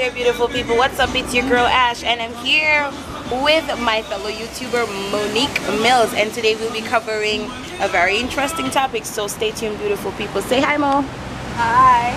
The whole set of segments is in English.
there, beautiful people. What's up? It's your girl Ash, and I'm here with my fellow YouTuber Monique Mills, and today we'll be covering a very interesting topic, so stay tuned, beautiful people. Say hi, Mo. Hi.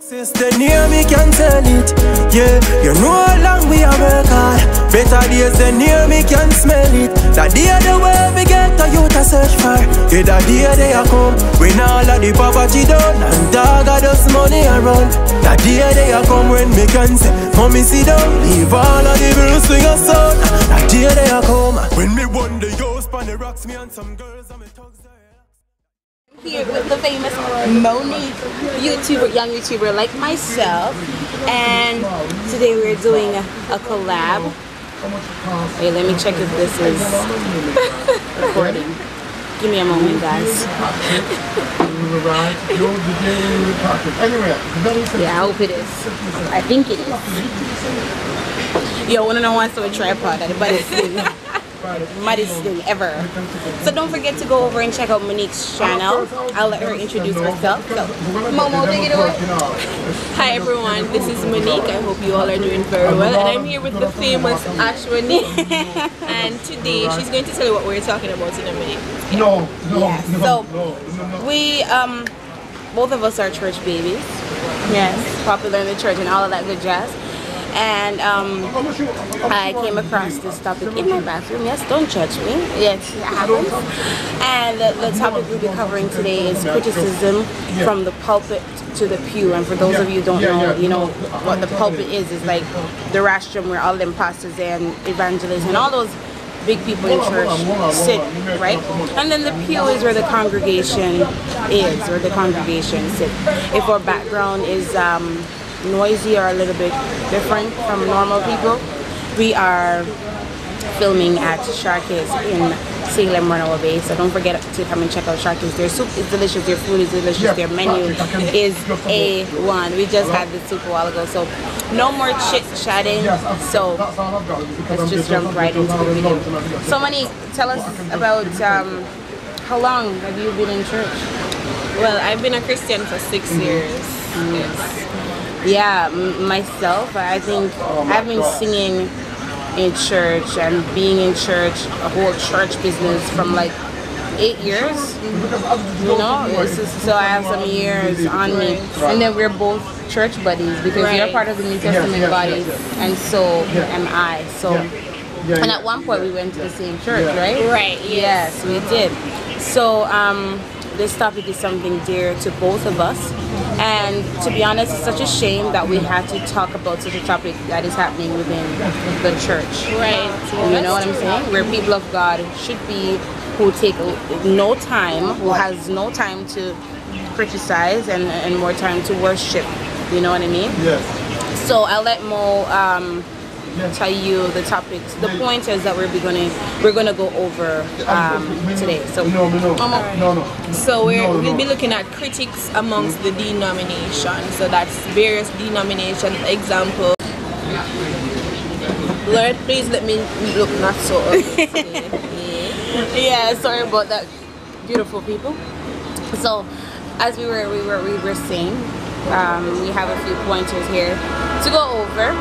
Since the near me can tell it, yeah. You know how long we are work hard. Better days than near me can smell it. That day the way we get to you to search for. Yeah, that day they are come when all of the poverty done and dog got us money around. That day they are come when me can say, mommy sit down, leave all of the bills to your son. That day they are come when me won the yours on the rocks, me and some girls on me tugs there. Here with the famous Monique, young YouTuber like myself, and today we're doing a collab. Wait, let me check if this is recording. Give me a moment, guys. Yeah, I hope it is. I think it is. Yo, wanna know what's on a tripod? Maddest thing ever. So don't forget to go over and check out Monique's channel. I'll let her introduce herself. So, Momo, take it away. Hi everyone, this is Monique. I hope you all are doing very well, and I'm here with the famous Ash Monique. And today she's going to tell you what we're talking about in a minute. Yeah. So we both of us are church babies. Yes, popular in the church and all of that good jazz. And I came across this topic in my bathroom. Yes, don't judge me. Yes, it happens. And the topic we'll be covering today is criticism from the pulpit to the pew. And for those of you who don't know, you know what the pulpit is like the rostrum where all them pastors and evangelists and all those big people in church sit, right? And then the pew is where the congregation is, where the congregation sits. If our background is noisy or a little bit different from normal people, we are filming at Sharky's in Salem, Runaway Bay. So don't forget to come and check out Sharky's. Their soup is delicious, their food is delicious, their menu is A1. We just had the soup a while ago, so no more chit-chatting. So let's just jump right into the video. So Monique, tell us about how long have you been in church? Well, I've been a Christian for 6 years. Yes. Yeah, myself, I think I've been singing in church and being in church, a whole church business from like 8 years, you know, so I have some years on me. And then we're both church buddies because you're part of the New Testament body and so am I. So, and at one point we went to the same church, right? Right, yes we did. So this topic is something dear to both of us, and to be honest, it's such a shame that we had to talk about such a topic that is happening within the church. Right. You know what I'm saying? Where people of God should be, who take no time, who has no time to criticize and more time to worship. You know what I mean? Yes. So I'll let Mo tell you the topics, the pointers that we're gonna go over today. So So we'll be looking at critics amongst the denominations. So that's various denominations. Example. Lord, please let me look not so ugly today. Yeah, sorry about that, beautiful people. So as we were saying, we have a few pointers here to go over.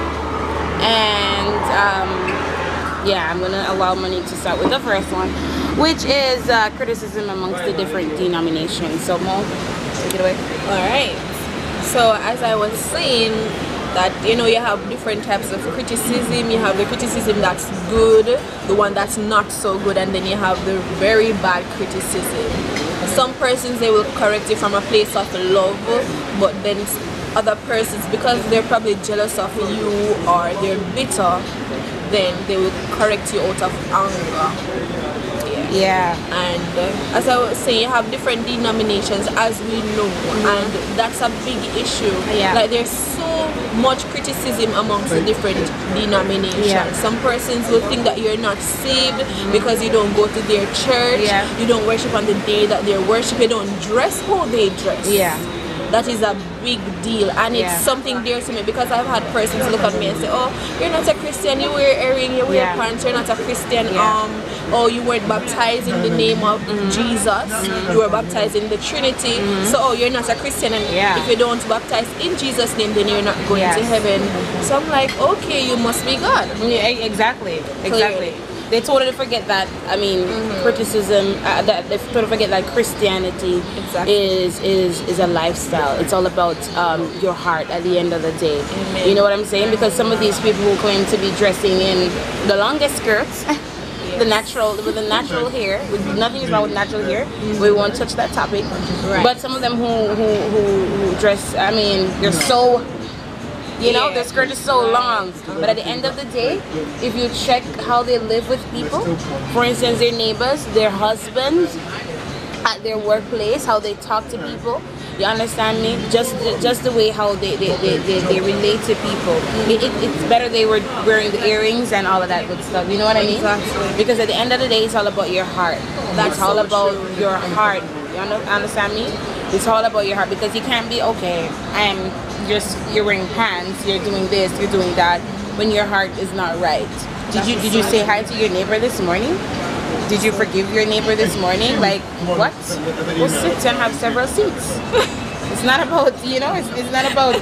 And yeah, I'm gonna allow Monique to start with the first one, which is criticism amongst the different denominations. So Mo, take it away. Alright, so as I was saying, that you know, you have different types of criticism. You have the criticism that's good, the one that's not so good, and then you have the very bad criticism. Some persons, they will correct you from a place of love, but then other persons, because they're probably jealous of you or they're bitter, then they will correct you out of anger. Yeah. And as I was saying, you have different denominations, as we know, and that's a big issue. Yeah. Like there's so much criticism amongst the different denominations. Yeah. Some persons will think that you're not saved because you don't go to their church, you don't worship on the day that they worship, you don't dress how they dress. Yeah. that is a big deal, and it's something dear to me, because I've had persons look at me and say, oh, you're not a Christian, you wear earring, you wear pants, you're not a Christian, oh, you weren't baptized in the name of Jesus, you were baptized in the Trinity, so oh, you're not a Christian, and if you don't baptize in Jesus' name, then you're not going to heaven. So I'm like, okay, you must be God. Yeah, exactly. They totally forget that. I mean, criticism. They totally forget that Christianity is a lifestyle. It's all about your heart at the end of the day. Amen. You know what I'm saying? Because some of these people who claim to be dressing in the longest skirts, with the natural hair, nothing is wrong with natural hair. We won't touch that topic. Right. But some of them who dress, I mean, they're so. You know, their skirt is so long, but at the end of the day, if you check how they live with people, for instance, their neighbors, their husbands, at their workplace, how they talk to people, you understand me? Just the way how they relate to people. It's better they were wearing the earrings and all of that good stuff. You know what I mean? Exactly. Because at the end of the day, it's all about your heart. That's all about your heart. You understand me? It's all about your heart, because you can't be okay. You're wearing pants, you're doing this, you're doing that, when your heart is not right. Did you say hi to your neighbor this morning? Did you forgive your neighbor this morning? Like, what? We'll sit and have several seats. It's not about, it's not about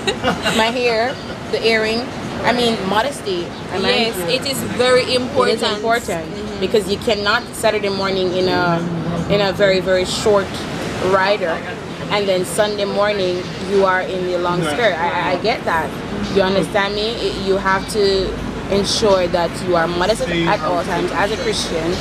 my hair, the earring. I mean, modesty. Yes, it is very important. It is important, because you cannot Saturday morning in a very, very short rider, and then Sunday morning you are in the long skirt. I get that. You understand me? You have to ensure that you are modest at all times as a Christian,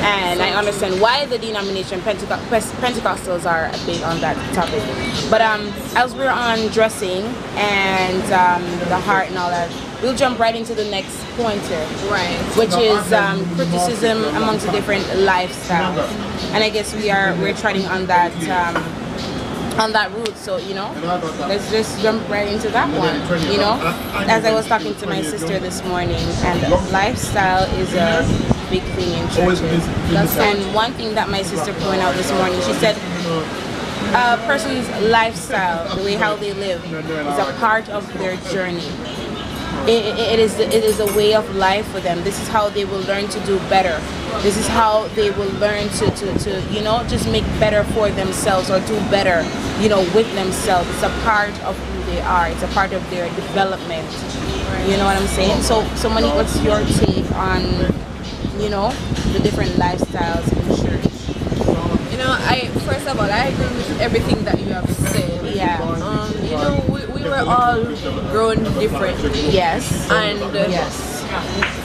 and I understand why the denomination Pentecostals are big on that topic. But as we're on dressing and the heart and all that, we'll jump right into the next pointer, right? Which is criticism amongst the different lifestyles, and I guess we're treading on that route. So let's just jump right into that one. As I was talking to my sister this morning, and lifestyle is a big thing in churches. And one thing that my sister pointed out this morning, she said, a person's lifestyle, the way how they live, is a part of their journey. It is a way of life for them. This is how they will learn to do better. This is how they will learn to just make better for themselves, or do better, with themselves. It's a part of who they are. It's a part of their development. You know what I'm saying? So Monique, what's your take on, the different lifestyles in church? First of all, I agree with everything that you have said. Yeah. We were all grown differently. Yes. And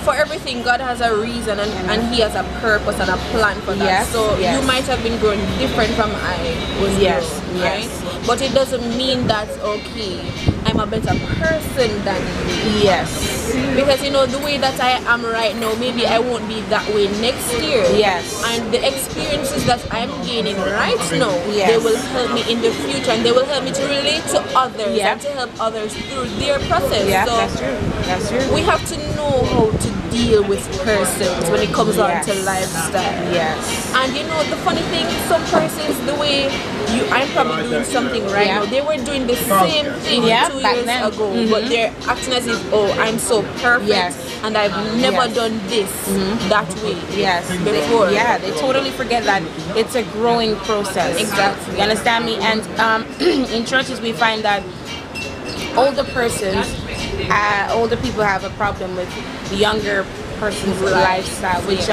for everything, God has a reason, and He has a purpose and a plan for that. Yes. So you might have been grown different from I was grown, right? But it doesn't mean that, okay, I'm a better person than you. Yes. Because the way that I am right now, maybe I won't be that way next year. Yes. And the experiences that I'm gaining right now, they will help me in the future, and they will help me to relate to others and to help others through their process. Yeah, so that's true. We have to know how to deal with persons when it comes on to lifestyle. Yes. And the funny thing, some persons, the way I'm probably doing something right now, they were doing the same thing 2 years ago, but they're acting as if, oh, I'm so perfect, and I've never done this that way before. They totally forget that it's a growing process. Exactly. You understand me? And in churches we find that older people have a problem with the younger person's lifestyle, which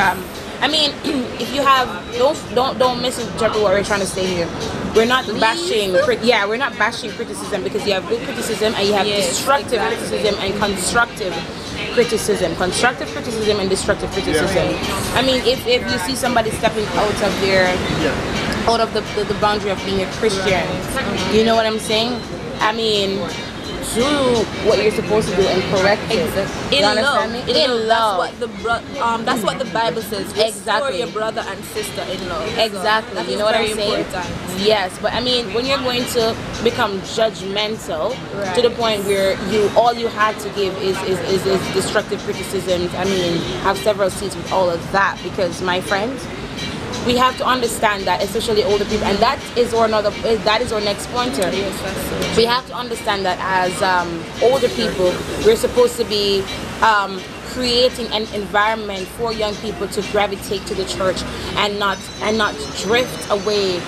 if you have, don't misinterpret what we're trying to say here. We're not bashing. We're not bashing criticism, because you have good criticism and you have destructive criticism and constructive criticism. Constructive criticism and destructive criticism. I mean, if you see somebody stepping out of the boundary of being a Christian, you know what I'm saying? I mean, do what you're supposed to do and correct it. In love. In love. That's what the Bible says. Restore your brother and sister in love. Exactly. So you know what I'm saying? Important. Yes, but I mean, when you're going to become judgmental to the point where all you had to give is destructive criticisms, I mean, have several seats with all of that, because my friends, we have to understand that, especially older people, and that is our next pointer. Yes, that's so We have to understand that as older people, we're supposed to be creating an environment for young people to gravitate to the church and not drift away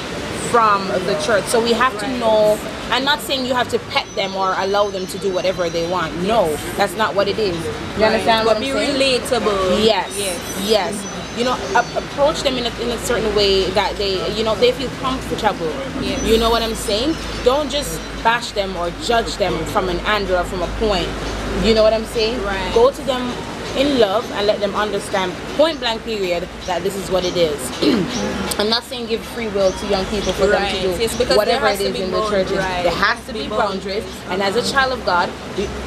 from the church. So we have to know. I'm not saying you have to pet them or allow them to do whatever they want. No, that's not what it is. You understand what I'm saying? Be relatable. Yes. You know, approach them in a certain way that they feel comfortable. Yes. You know what I'm saying? Don't just bash them or judge them from an angle or from a point. You know what I'm saying? Right. Go to them in love and let them understand, point blank period, that this is what it is. I'm not saying give free will to young people for them to do whatever it is in the churches. There has to be boundaries, and as a child of God,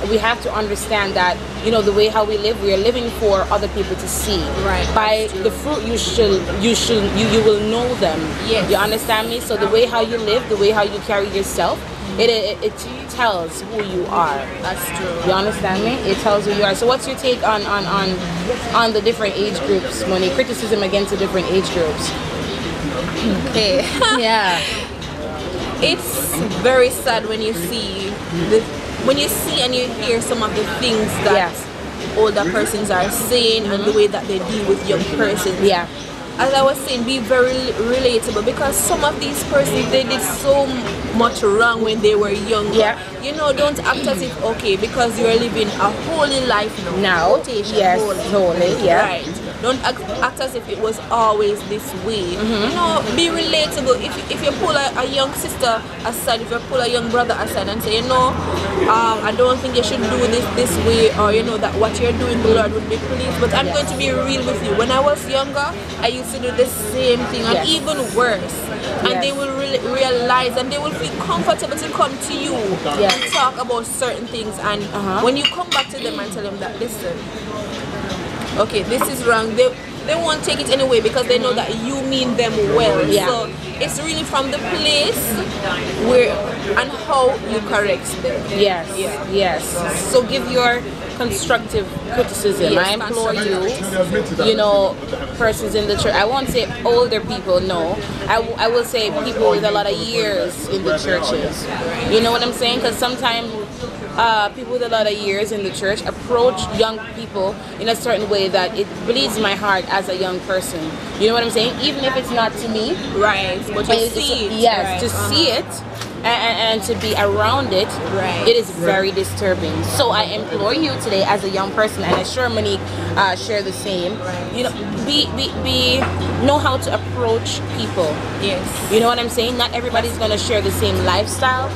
we have to understand that, you know, the way how we live, we are living for other people to see. Right. By the fruit you will know them. Yes. You understand me? So the way how you live, the way how you carry yourself, it tells who you are. That's true. You understand me? It tells who you are. So what's your take on the different age groups, Moni? Criticism against the different age groups. Okay. Yeah. It's very sad when you see and you hear some of the things that older persons are saying and the way that they deal with young persons. Yeah. As I was saying, be very relatable, because some of these persons, they did so much wrong when they were younger. Yeah. You know, don't act as if, okay, because you're living a holy life now. Quotation, yes, holy. Yeah. Right. Don't act as if it was always this way. You know, be relatable. If you pull a young sister aside, if you pull a young brother aside and say, you know, I don't think you should do this way, or you know that what you're doing, the Lord would be pleased. But I'm going to be real with you. When I was younger, I used to do the same thing, and even worse. And they will realize, and they will feel comfortable to come to you and talk about certain things. And when you come back to them and tell them that, listen, okay, this is wrong, they won't take it anyway, because they know that you mean them well. So it's really from the place where and how you correct them. Yes. So give your constructive criticism. I implore you know, persons in the church. I won't say older people, no. I will say people with a lot of years in the churches. You know what I'm saying? Because sometimes people with a lot of years in the church approach young people in a certain way that it bleeds my heart as a young person. You know what I'm saying? Even if it's not to me. Right. But you see it. Yes, to see it and to be around it, it is very disturbing. So I implore you today as a young person, and I'm sure many share the same, you know, know how to approach people. Yes. You know what I'm saying? Not everybody's going to share the same lifestyle.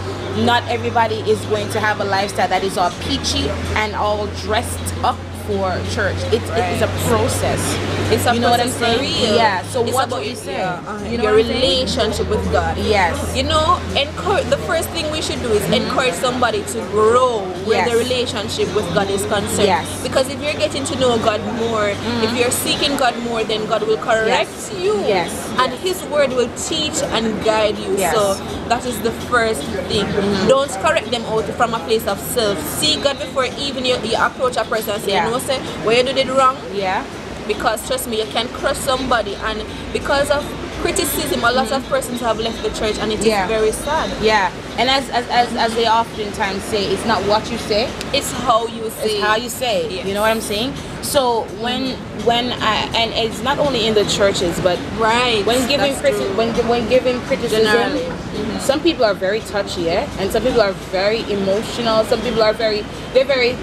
Not everybody is going to have a lifestyle that is all peachy and all dressed up for church. It is a process. It's a, you know what I'm saying? Real. Yeah. So it's what about do you say? You know, your relationship with God. Yes. You know, the first thing we should do is encourage somebody to grow where the relationship with God is concerned. Yes. Because if you're getting to know God more, if you're seeking God more, then God will correct you. Yes. And His word will teach and guide you. Yes. So that is the first thing. Don't correct them out from a place of self. Seek God before even you approach a person and say, you know, say, where you did it wrong. Yeah. Because trust me, you can crush somebody, and because of criticism, a lot of persons have left the church, and it is very sad. Yeah. And as they oftentimes say, it's not what you say, it's how you say. It's how you say. Yes. You know what I'm saying? So when and it's not only in the churches, but when giving criticism, some people are very touchy, and some people are very emotional. Some people are they're very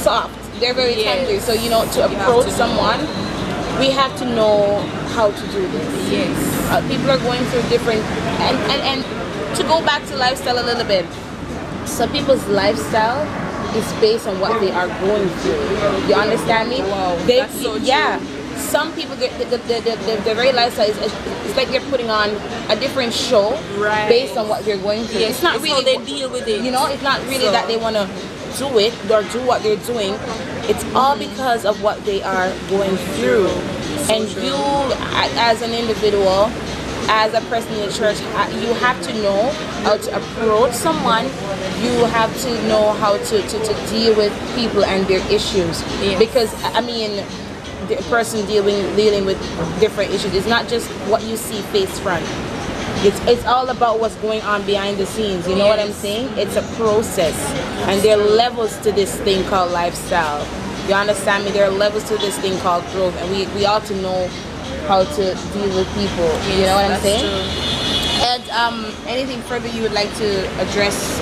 soft. They're very tender. So you know, to approach someone, we have to know how to do this. Yes. People are going through different and to go back to lifestyle a little bit. Some people's lifestyle is based on what they are going through. You understand me? Wow, that's so true. Some people, the very lifestyle it's like they're putting on a different show based on what they're going through. Yes, it's not really how they deal with it. You know, it's not really that they want to do it or do what they're doing. It's all because of what they are going through. And you, as an individual, as a person in the church, you have to know how to approach someone. You have to know how to deal with people and their issues. Because I mean, the person dealing with different issues. It's not just what you see face front. It's all about what's going on behind the scenes. You know what I'm saying? It's a process, and there are levels to this thing called lifestyle. You understand me? There are levels to this thing called growth, and we ought to know how to deal with people. You know what I'm saying? True. And anything further you would like to address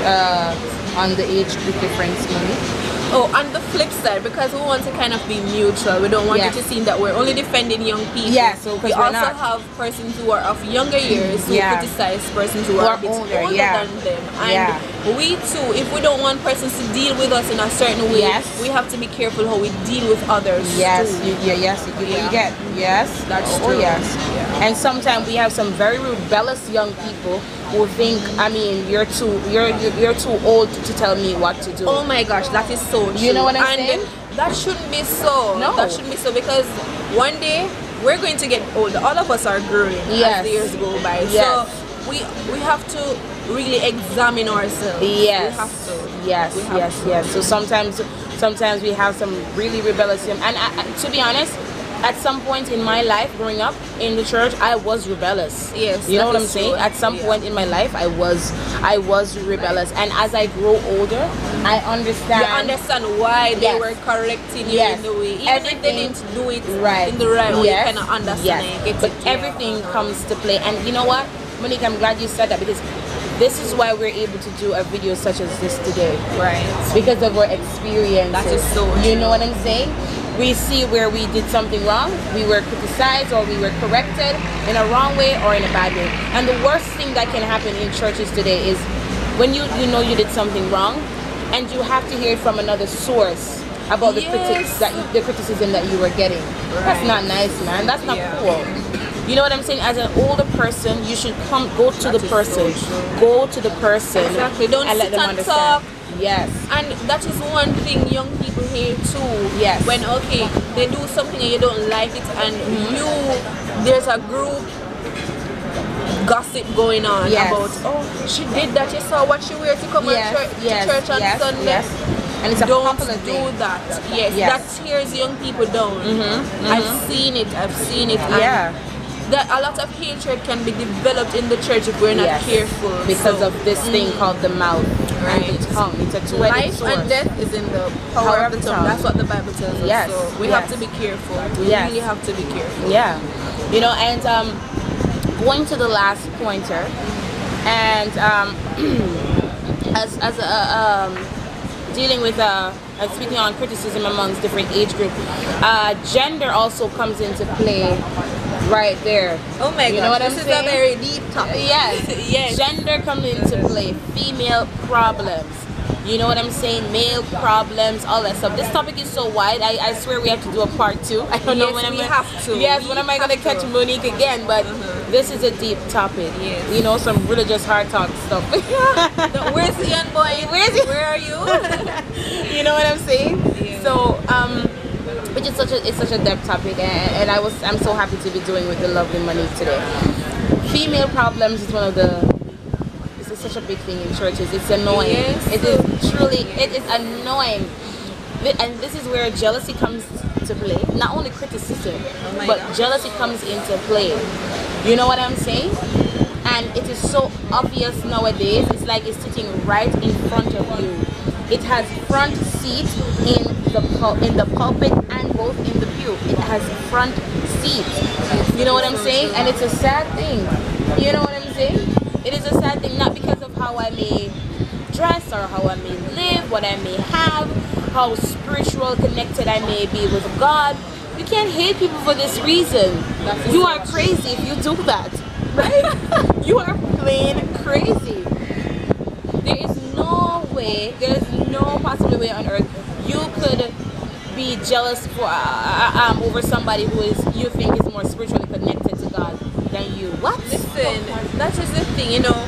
on the age group difference, Monique? Oh, on the flip side, because we want to kind of be neutral, we don't want it to seem that we're only defending young people. Yeah, so we also have persons who are of younger years who criticize persons who are a bit older than them. And we too, if we don't want persons to deal with us in a certain way, we have to be careful how we deal with others. Yes, too. you get. Yes, that's true. Oh, yes. Yeah. And sometimes we have some very rebellious young people who think, I mean, you're too old to tell me what to do. Oh my gosh, that is so true. You know what I'm saying? That shouldn't be so. No. That shouldn't be so, because one day we're going to get older. All of us are growing as the years go by. Yes. So we have to really examine ourselves. Yes. We have to. Yes. So sometimes we have some really rebellious, and to be honest, at some point in my life growing up in the church, I was rebellious. Yes. You know what I'm saying? At some point in my life, I was rebellious, and as I grow older, I understand. You understand why they were correcting you in the way, even if they didn't do it in the right way. You cannot understand. But everything comes to play, and you know what, Monique, I'm glad you said that, because this is why we're able to do a video such as this today. Right. Because of our experience. That is so true. You know what I'm saying? We see where we did something wrong, we were criticized, or we were corrected in a wrong way or in a bad way. And the worst thing that can happen in churches today is when you know you did something wrong, and you have to hear it from another source about the criticism that you were getting. That's not nice, man. That's not cool. You know what I'm saying? As an older person, you should go to the person. Go to the person. Exactly. Don't and let sit them and understand. Talk. Yes. And that is one thing young people hate too. Yes. When they do something and you don't like it, and there's a group gossip going on about, oh, she did that, you saw what she wear to come to church on Sunday. Yes. And it's a don't popular thing. do that. Yes. That tears young people down. I've seen it. That a lot of hatred can be developed in the church if we're not careful. Because of this thing called the mouth and the tongue. It's a two-edged sword. Life and death is in the power of the tongue. That's what the Bible tells us. Yes. So we have to be careful. We really have to be careful. Yeah. You know, and going to the last pointer, and dealing with and speaking on criticism amongst different age groups, gender also comes into play right there. Oh my God! You know what I'm saying? This is a very deep topic. Yes. Gender comes into play. Female problems. You know what I'm saying? Male problems, all that stuff. This topic is so wide. I swear we have to do a part 2. I don't know when I'm gonna have to. Yes, when am I gonna catch Monique again? But this is a deep topic. Yes. You know, some religious hard talk stuff. Where's the young boy? Where are you? You know what I'm saying? Yeah. So which is such a depth topic, and I'm so happy to be doing with the lovely Monique today. Female problems is such a big thing in churches. It's annoying. Yes. It is annoying. And this is where jealousy comes to play. Not only criticism, but jealousy comes into play. You know what I'm saying? And it is so obvious nowadays. It's like it's sitting right in front of you. It has front seat in the pulpit and both in the pew. It has front seat. You know what I'm saying? And it's a sad thing. You know what I'm saying? It is a sad thing, not because of how I may dress or how I may live, what I may have, how spiritual connected I may be with God. You can't hate people for this reason. You are crazy if you do that, right? You are plain crazy. There is no way, there is no possible way on earth you could be jealous for over somebody who you think is more spiritually connected to God than you. What? Listen, that's just the thing, you know.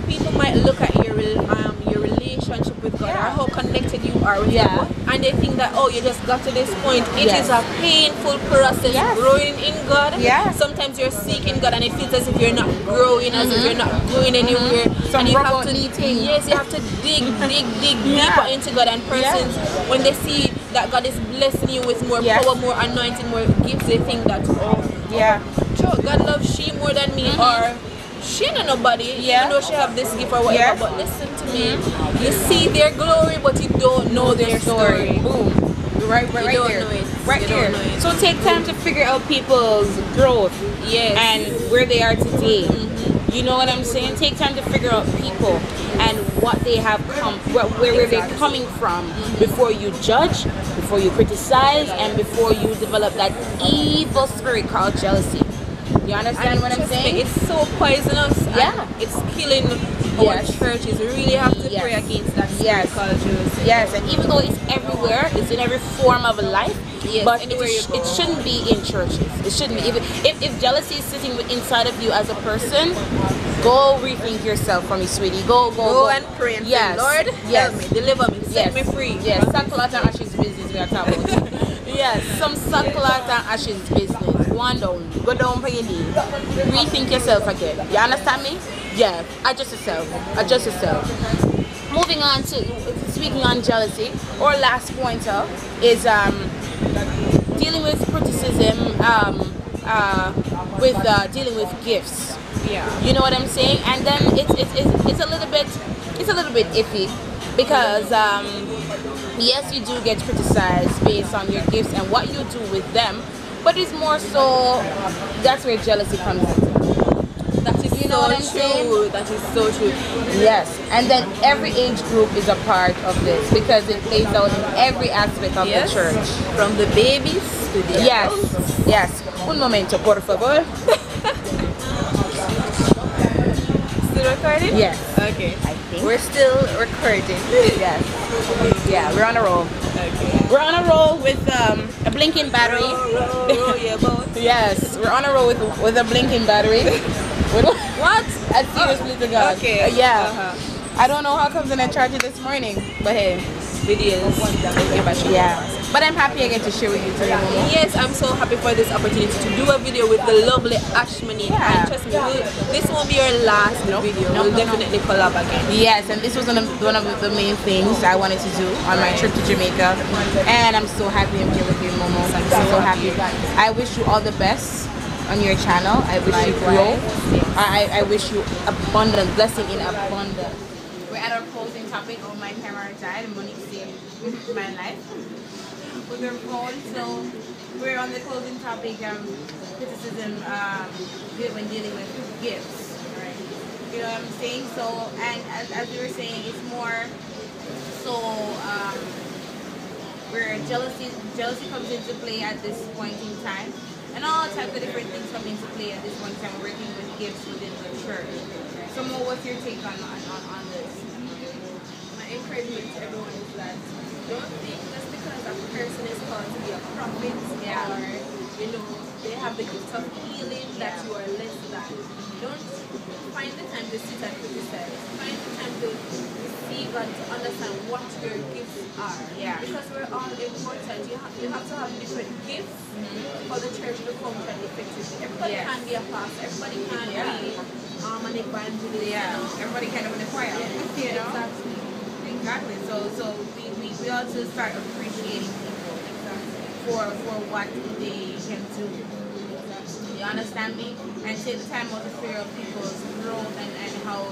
People might look at your relationship with God or how connected you are with God, and and they think that, oh, you just got to this point. It is a painful process growing in God. Sometimes you're seeking God and it feels as if you're not growing, as if you're not going anywhere. And you have to you have to dig deeper into God. And persons, when they see that God is blessing you with more power, more anointing, more gifts, they think that, God loves she more than me, or she ain't nobody, even though she have this gift or whatever. But listen to me, you see their glory, but you don't know their story. Boom. Right there. Right there. So take time to figure out people's growth and where they are today. You know what I'm saying? Take time to figure out people and what they have where they're coming from before you judge, before you criticize, and before you develop that evil spirit called jealousy. You understand what I'm saying? It's so poisonous. It's killing our churches. We really have to pray against that spirit called jealousy. Yes, and even though it's everywhere, it's in every form of life, but it shouldn't be in churches. It shouldn't be. If jealousy is sitting inside of you as a person, go rethink yourself for me, sweetie. Go and pray and say, Lord, help me, deliver me, set me free. Yes, sackcloth and ashes business we are talking about. Yes, some sackcloth and ashes business. Go down for your knee. Rethink yourself again. You understand me? Yeah. Adjust yourself. Moving on to speaking on jealousy, our last pointer is dealing with criticism with dealing with gifts. You know what I'm saying? And then it's a little bit iffy because yes, you do get criticized based on your gifts and what you do with them, but it's more so that's where jealousy comes in. That is you know what I'm saying? That is so true. Yes, and then every age group is a part of this because it plays out in every aspect of the church. From the babies to the adults. Yes. Un momento, por favor. Still recording? Yes. Okay. I think we're still recording. Yes. Yeah, we're on a roll. Okay. We're on a roll with a blinking battery. Yes, we're on a roll with a blinking battery. What? Seriously to God. Okay. I don't know how comes in a charger this morning, but hey, videos. Yeah. But I'm happy I get to share with you today. Yes, I'm so happy for this opportunity to do a video with the lovely Ashmani. And trust me, this won't be your last video. We'll definitely collab again. Yes, and this was one of the main things I wanted to do on my trip to Jamaica. And I'm so happy I'm here with you, Momo. I'm so happy. I wish you all the best on your channel. I wish you grow. I wish you abundant, blessing in abundance. We're at our closing topic. Oh, my camera died and Monique saved my life with her phone. So we're on the closing topic, criticism when dealing with gifts, right? You know what I'm saying? So, and as we were saying, it's more so where jealousy comes into play at this point in time, and all types of different things come into play at this point in time. We're working with gifts within the church. So, Mo, what's your take on this? My encouragement to everyone is that don't think just because a person is called to be a prophet or they have the gift of healing that you are less than. Don't find the time to sit and criticize. Find the time to receive and to understand what your gifts are. Because we're all important. You have to have different gifts for the church to function effectively. Everybody can be a pastor. Everybody can be an evangelist. Everybody can be a choir. Exactly. So we also start appreciating people for what they can do. You understand me? And take the time out to figure out people's growth and how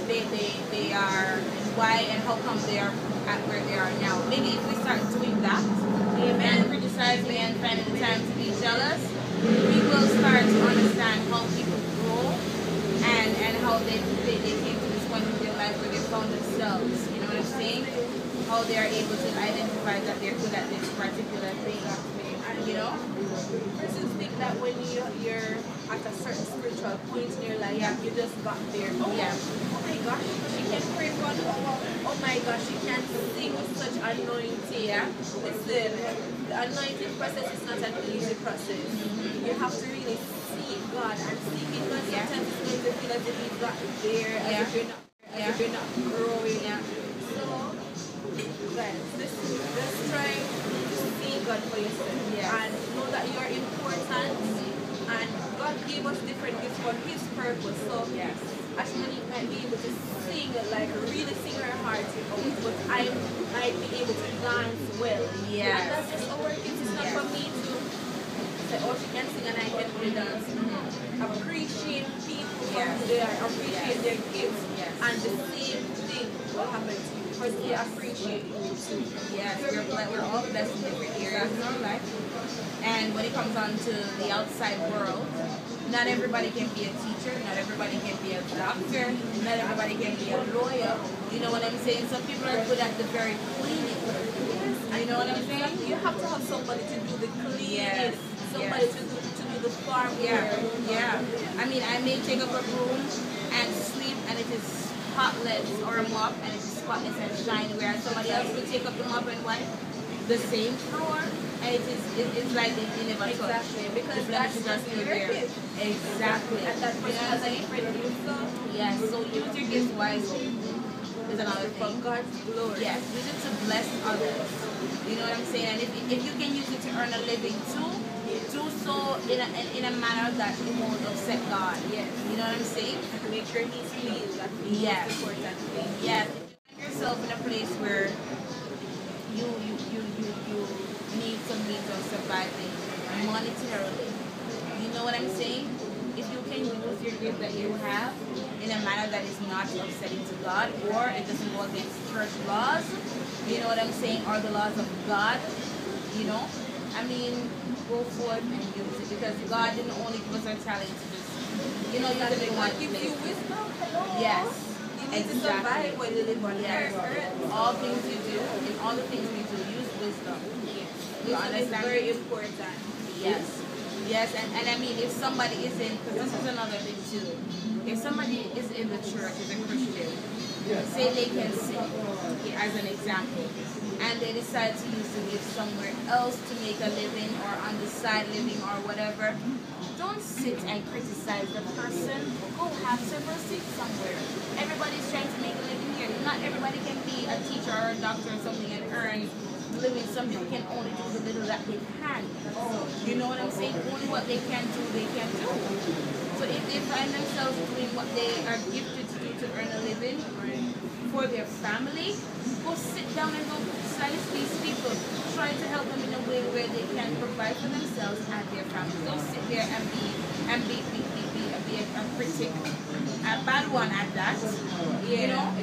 they are, why and how come they are at where they are now. Maybe if we start doing that and criticizing and finding the time to be jealous, we will start to understand how people grow and how they came to this point in their life where they found themselves. You know what I'm saying? How they are able to identify that they're good at this particular thing. You know? Persons think that when you're at a certain spiritual point in your life, you just got there. Oh my gosh, she can pray for an hour. Oh my gosh, she can sing with such anointing. Listen, the anointing process is not an easy process. You have to really seek God and seeking God. Sometimes it's going to feel as if you've got there, as if you're not growing. So Guys, let's try to see God for yourself. And know that you are important. And God gave us different gifts for His purpose. So Ashley might be able to sing, like really sing her heart out, but I might be able to dance well. And that's just our gift. It's not for me to say, oh, she can sing and I can really dance. Appreciate people from there, appreciate their gifts, and the same thing will happen to you. Because they appreciate you too. Yes, we're all blessed in different areas in our life. And when it comes on to the outside world, not everybody can be a teacher, not everybody can be a doctor, not everybody can be a lawyer. You know what I'm saying? Some people are good at the very cleaning. You know what I'm saying? You have to have somebody to do the cleaning, somebody to do the farm work. I mean, I may take up a room and sleep and it is spotless, or a mop and it is spotless and shiny, whereas somebody else will take up the mop and wipe the same floor and it's like they never touch. Exactly, because that's just still there. Exactly. And that person has a different use. Yes, so use your gifts wisely. Is another thing. For God's glory. Yes, use it to bless others. You know what I'm saying? And if you can use it to earn a living too, do so in a manner that it won't upset God. Yes. You know what I'm saying? Make sure He's pleased. That's the most important thing. Yes. If you find yourself in a place where you need some means of surviving monetarily, you know what I'm saying? If you can use your gift that you have in a manner that is not upsetting to God, or it doesn't go against church laws, you know what I'm saying, or the laws of God, you know, I mean, go forth and use it, because God didn't only give us our talent to just, you know, use it in one God gives you wisdom. Yes. You need to survive when you live on earth. All things you do, in all the things we do, use wisdom. Wisdom is very important. Yes. Yes, and I mean, if somebody is in, because this is another thing too, if somebody is in the church, is a Christian, say they can sing, as an example, and they decide to use the gift somewhere else to make a living, or on the side living, or whatever, don't sit and criticize the person. Go have several seats somewhere. Everybody's trying to make a living here. Not everybody can be a teacher or a doctor or something and earn living. Some people can only do the little that they can. You know what I'm saying? Only what they can do, they can do. So if they find themselves doing what they are gifted to do to earn a living for their family, go sit down and go criticize these people. Try to help them in a way where they can provide for themselves and their families. Don't sit there and be a critic, a bad one at that. You know?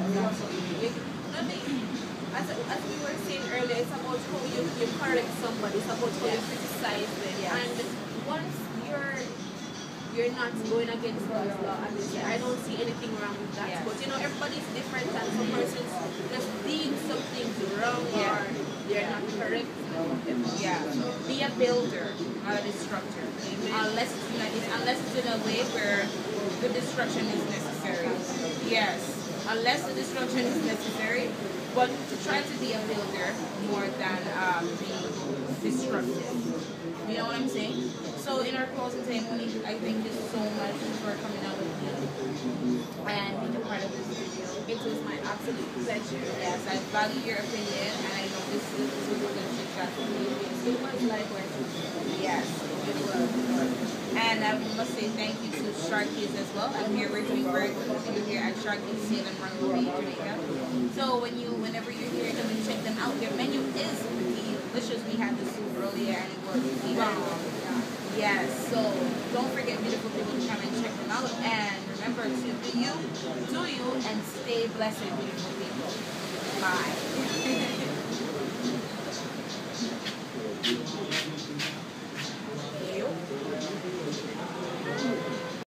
As we were saying earlier, it's about how you correct somebody, it's about how you criticize them. And once you're not going against God's law, and I don't see anything wrong with that. But you know, everybody's different, and some persons just deem some things wrong or they're not correct. Be a builder, not a destructor. Unless it's in a way where the destruction is necessary. Yes. Unless the destruction is necessary, but to try to be a builder more than being destructive. You know what I'm saying? So in our closing ceremony, I thank you so much for coming out with me and being a part of this video. It was my absolute pleasure. Yes, I value your opinion, and I know this was a good chat for me. It was likewise. Yes, it was. And I must say thank you to Sharkies as well. I'm here, we're doing very good here at Sharkies Salem, Monrovia, Jamaica. So whenever you're here, come and check them out. Their menu is delicious. We had the soup earlier and it was bomb. Yes, so don't forget, beautiful people, to come and check them out. And remember to do you, and stay blessed, beautiful people. Bye.